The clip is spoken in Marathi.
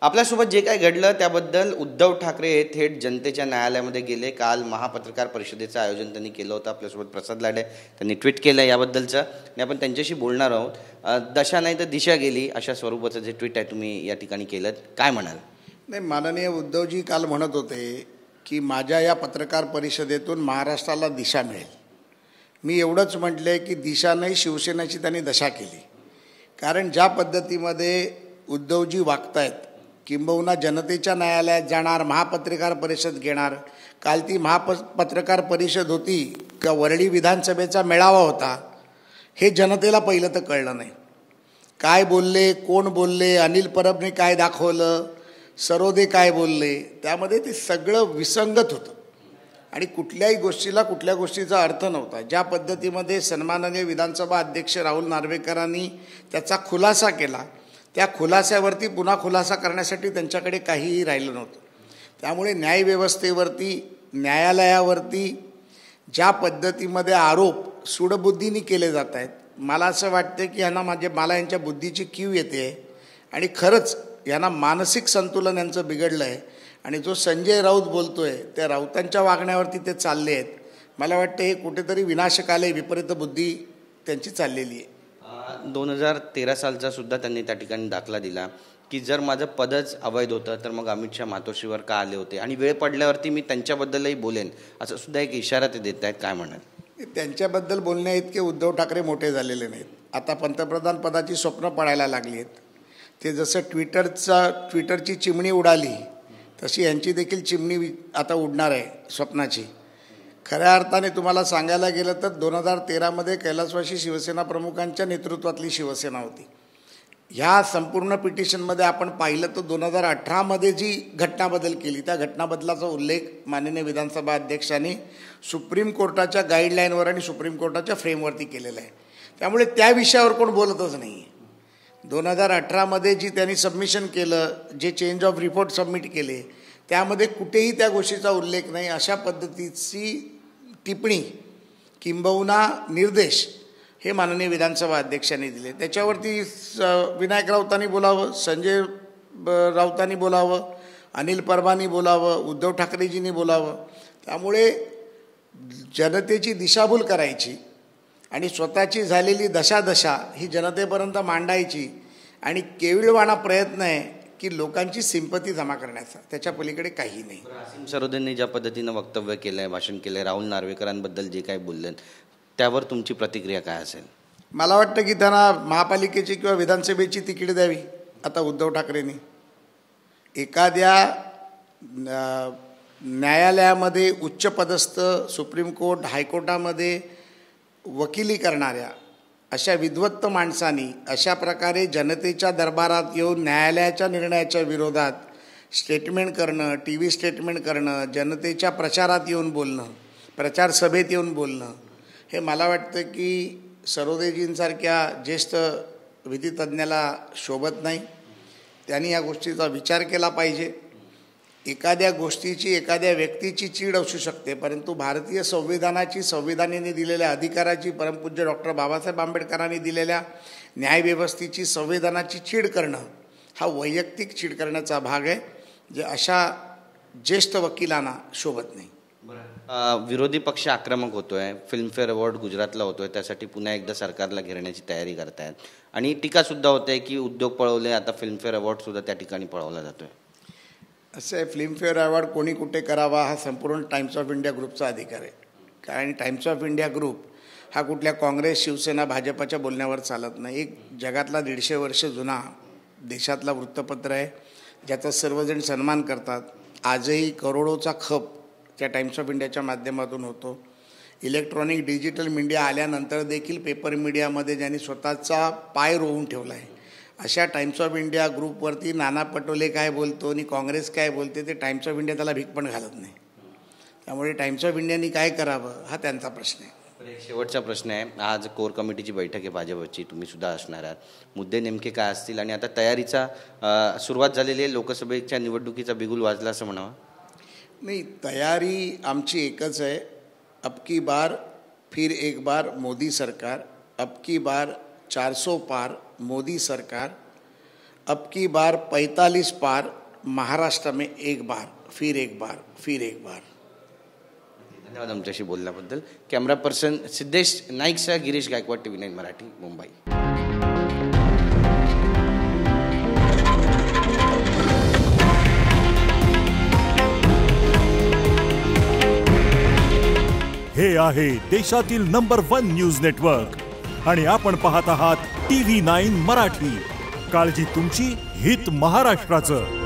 आपल्यासोबत जे काही घडलं त्याबद्दल उद्धव ठाकरे हे थेट जनतेच्या न्यायालयामध्ये गेले. काल महापत्रकार परिषदेचं आयोजन त्यांनी केलं होतं. आपल्यासोबत प्रसाद लाडे त्यांनी ट्विट केलं याबद्दलचं आणि आपण त्यांच्याशी बोलणार आहोत. दशा नाही तर दिशा गेली अशा स्वरूपाचं जे ट्विट आहे तुम्ही या ठिकाणी केलं, काय म्हणाल? नाही, माननीय उद्धवजी काल म्हणत होते की माझ्या या पत्रकार परिषदेतून महाराष्ट्राला दिशा मिळेल. मी एवढंच म्हटले की दिशा नाही, शिवसेनेची त्यांनी दशा केली. कारण ज्या पद्धतीमध्ये उद्धवजी वागतायत, किंबहुना जनतेच्या न्यायालयात जाणार, महापत्रकार परिषद घेणार. काल ती महापत्रकार परिषद होती का वरळी विधानसभेचा मेळावा होता हे जनतेला पहिलं तर कळलं नाही. काय बोलले, कोण बोलले, अनिल परबने काय दाखवलं, सरोदे काय बोलले, त्यामध्ये ते सगळं विसंगत होतं आणि कुठल्याही गोष्टीला कुठल्या गोष्टीचा अर्थ नव्हता. ज्या पद्धतीमध्ये सन्माननीय विधानसभा अध्यक्ष राहुल नार्वेकरांनी त्याचा खुलासा केला, त्या खुलास्यावरती पुन्हा खुलासा करण्यासाठी त्यांच्याकडे काहीही राहिलं नव्हतं. त्यामुळे न्यायव्यवस्थेवरती, न्यायालयावरती ज्या पद्धतीमध्ये आरोप सूडबुद्धीने केले जात आहेत, मला असं वाटतं की मला यांच्या बुद्धीची कीव येते आहे आणि खरंच यांना मानसिक संतुलन यांचं बिघडलं आहे. आणि जो संजय राऊत बोलतोय त्या राऊतांच्या वागण्यावरती ते चालले आहेत. मला वाटतं हे कुठेतरी विनाशकाले विपरीत बुद्धी त्यांची चाललेली आहे. 2013 सालचा सुद्धा त्यांनी त्या ठिकाणी दाखला दिला की जर माझं पदच अवैध होतं तर मग अमित शहा मातोश्रीवर का आले होते आणि वेळ पडल्यावरती मी त्यांच्याबद्दलही बोलेन, असं सुद्धा एक इशारा ते देत आहेत. काय म्हणाल? त्यांच्याबद्दल बोलण्या इतके उद्धव ठाकरे मोठे झालेले नाहीत. आता पंतप्रधान पदाची स्वप्न पडायला लागली आहेत. ते जसं ट्विटरची चिमणी उडाली तशी यांची देखील चिमणी आता उडणार आहे स्वप्नाची. खऱ्या अर्थाने तुम्हाला सांगायला गेलं तर 2013मध्ये कैलासवासी शिवसेना प्रमुखांच्या नेतृत्वातली शिवसेना होती. ह्या संपूर्ण पिटिशनमध्ये आपण पाहिलं तर 2018मध्ये जी घटनाबदल केली त्या घटनाबदलाचा उल्लेख माननीय विधानसभा अध्यक्षांनी सुप्रीम कोर्टाच्या गाईडलाईनवर आणि सुप्रीम कोर्टाच्या फ्रेमवरती केलेलं आहे. त्यामुळे त्या विषयावर कोण बोलतच नाही आहे. 2018मध्ये जी त्यांनी सबमिशन केलं, जे चेंज ऑफ रिपोर्ट सबमिट केले, त्यामध्ये कुठेही त्या गोष्टीचा उल्लेख नाही. अशा पद्धतीची टिप्पणी किंबहुना निर्देश हे माननीय विधानसभा अध्यक्षांनी दिले. त्याच्यावरती विनायक राऊतांनी बोलावं, संजय राऊतांनी बोलावं, अनिल परबांनी बोलावं, उद्धव ठाकरेजींनी बोलावं. त्यामुळे जनतेची दिशाभूल करायची आणि स्वतःची झालेली दशा ही जनतेपर्यंत मांडायची आणि केविळवाणा प्रयत्न आहे की लोकांची सिंपती जमा करण्याचा, त्याच्या पलीकडे काही नाही. असीम सरोदेंनी ज्या पद्धतीनं वक्तव्य केलं आहे, भाषण केलं आहे, राहुल नार्वेकरांबद्दल जे काही बोलले त्यावर तुमची प्रतिक्रिया काय असेल? मला वाटतं की त्यांना महापालिकेची किंवा विधानसभेची तिकीट द्यावी आता उद्धव ठाकरेंनी. एखाद्या न्यायालयामध्ये उच्चपदस्थ सुप्रीम कोर्ट, हायकोर्टामध्ये वकिली करणाऱ्या अशा विद्वत्त माणसांनी अशा प्रकारे जनतेच्या दरबारात येऊन न्यायालयाच्या निर्णयाच्या विरोधात स्टेटमेंट करणं, TV स्टेटमेंट करणं, जनतेच्या प्रचारात येऊन बोलणं, प्रचार सभेत येऊन बोलणं, हे मला वाटतं की सरोदेजींसारख्या ज्येष्ठ विधितज्ञाला शोभत नाही. त्यांनी या गोष्टीचा विचार केला पाहिजे. एखाद्या गोष्टीची, एखाद्या व्यक्तीची चीड असू शकते, परंतु भारतीय संविधानाची, संविधानाने दिलेल्या अधिकाराची, परमपूज्य डॉक्टर बाबासाहेब आंबेडकरांनी दिलेल्या न्यायव्यवस्थेची, संविधानाची चीड करणं हा वैयक्तिक चीड करण्याचा भाग आहे, जे अशा ज्येष्ठ वकिलांना शोभत नाही. विरोधी पक्ष आक्रमक होतोय, फिल्मफेअर अवॉर्ड गुजरातला होतोय, त्यासाठी पुन्हा एकदा सरकारला घेरण्याची तयारी करतायत आणि टीकासुद्धा होते की उद्योग पळवले, आता फिल्मफेअर अवॉर्डसुद्धा त्या ठिकाणी पळवला जातोय. असं आहे, फिल्मफेअर अवॉर्ड कोणी कुठे करावा हा संपूर्ण टाइम्स ऑफ इंडिया ग्रुपचा अधिकार आहे. कारण टाइम्स ऑफ इंडिया ग्रुप हा कुठल्या काँग्रेस, शिवसेना, भाजपच्या बोलण्यावर चालत नाही. एक जगातला 150 वर्ष जुना देशातला वृत्तपत्र आहे, ज्याचा सर्वजण सन्मान करतात. आजही करोडोचा खप त्या टाइम्स ऑफ इंडियाच्या माध्यमातून होतो. इलेक्ट्रॉनिक डिजिटल मीडिया आल्यानंतर देखील पेपर मीडियामध्ये ज्यांनी स्वतःचा पाय रोवून ठेवला आहे, अशा times of India ग्रुपवरती Nana Patole काय बोलतो आणि काँग्रेस काय बोलते ते टाइम्स ऑफ इंडिया त्याला भीक पण घालत नाही. त्यामुळे टाइम्स ऑफ इंडियानी काय करावं हा त्यांचा प्रश्न आहे. एक शेवटचा प्रश्न आहे, आज कोर कमिटीची बैठक आहे भाजपची, तुम्ही सुद्धा असणार आहात. मुद्दे नेमके काय असतील आणि आता तयारीचा सुरुवात झालेली आहे, लोकसभेच्या निवडणुकीचा बिगुल वाजला असं म्हणावं? नहीं, तैयारी आमची एकच है, अब की बार फिर एक बार मोदी सरकार, अब की बार 400 पार मोदी सरकार. अब की बार 45 पार, महाराष्ट्र में एक बार, फिर एक बार, फिर एक बार. धन्यवाद आमच्याशी बोलल्याबद्दल. कॅमेरा पर्सन सिद्धेश नाईकसह गिरीश गायकवाड, TV9 मराठी, मुंबई. हे आहे देशातील नंबर 1 न्यूज नेटवर्क आणि आपण पाहत आहात TV9 मराठी. काळजी तुमची, हित महाराष्ट्राचं.